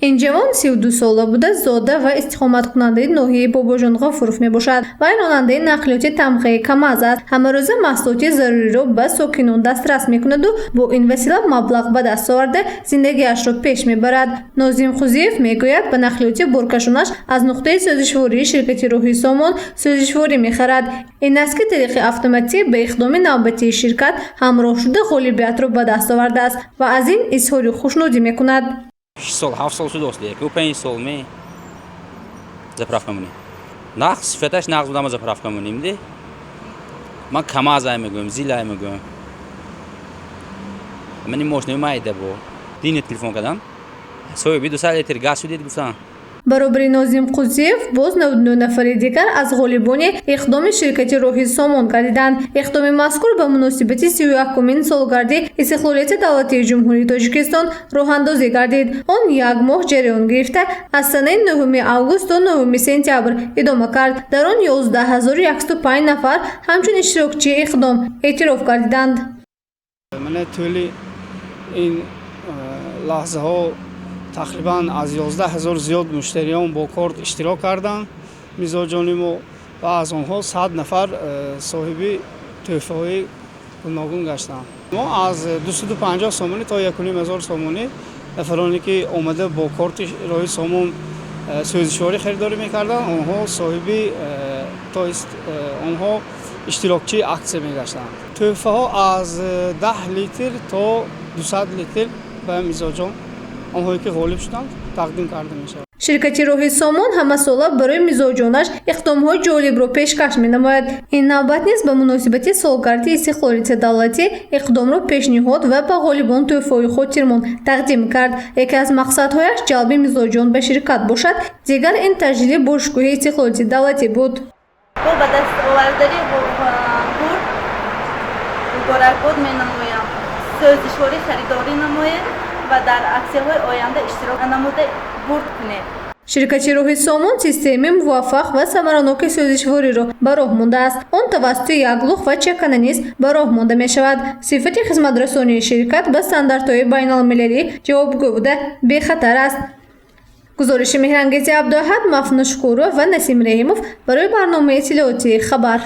این جوان 32 ساله بوده. زاده و استقامت کننده ناحیه باباجان غفورов میباشد و این راننده نقلیات تمغه کماز است. همه روز محصولات ضروری را به ساکنان دسترس میکند و با این وسیله مبلغ به دست آورده زندگیش را پیش میبرد. ناظم خوزیف میگوید به نقلیات بارکشانش از نقطه سازشواری شرکت روحی سامان سازشواری میخرد. این است که طریق اتوماتیک به اقدام نوبتی شرکت همراه شده غالبیت را به دست آورده است و از این اظهار خوشنودی میکند. 6 سال 7 سال شده است دیگه. 5 سال می заправка می‌کنیم. نقص فتش نقص بودم заправка می‌کنیم دی. من کماز میگم زیلا میگم. من این ماشین میایده با دین تلفن کردن. سوی 2 سال لیتر گاز شدید گفتن. برابر ناظم قوزیف باز 99 نفر دیگر از غالبان اقدام شرکت روحی سامان گردیدند. اقدام مذکور به مناسبت 31مین سالگرد استقلالیت دولتی جمهوری تاجیکستان راه اندازی گردید. آن یک ماه جریان گرفته از سنه 9 آگوست تا 9 سپتامبر ادامه کرد. در آن 11105 نفر همچون اشتراکچی اقدام اعتراف گردیدند. من طول این لحظه ها تقریبا از 11000 زیاد مشتریان با کارت اشتراک کردند میزاجانیم و از آنها 100 نفر صاحب تحفه های گوناگون گشتند. ما از 250 سامانی تا 1500 سامانی نفرانی که آمده با کارت روحی سامان سازشواری خریداری میکردند آنها صاحب آنها اشتراکچی اکسیه میگشتند. تحفه ها از 10 لیتر تا 200 لیتر به میزاجان آنهایی که غالب شدند تقدیم کرده می شود. شرکت روحی سامان همه ساله برای میزاجانش اقدام‌های جالب را پیشکش می‌نماید. این نوبت نیز به مناسبت سالگرد استقلالیت دولتی اقدام را پیشنهاد و به غالبان تحفه‌های خود تقدیم کرد. یکی از مقصدهایش جلب میزاجان به شرکت باشد. دیگر این تجلیل باشگاه استقلالیت دولتی بود. با به دست آوردن پول مبارکباد می‌نمایم. سازشواری خریداری نماید و در اکسی‌های آینده اشتراک نموده برد کنید. شرکت روحی سامان سیستمی موفق و ثمراناک سازشواری را به راه مانده است. آن توسط یک لوح و چکانه نیز به راه مانده می شود. صفت خدمت رسانی شرکت به استانداردهای بین المللی جوابگو بوده بی خطر است. گزارش مهرانگیز عبداحد، مفنوش کورو و نسیم رحیموف برای برنامه اطلاعاتی خبر.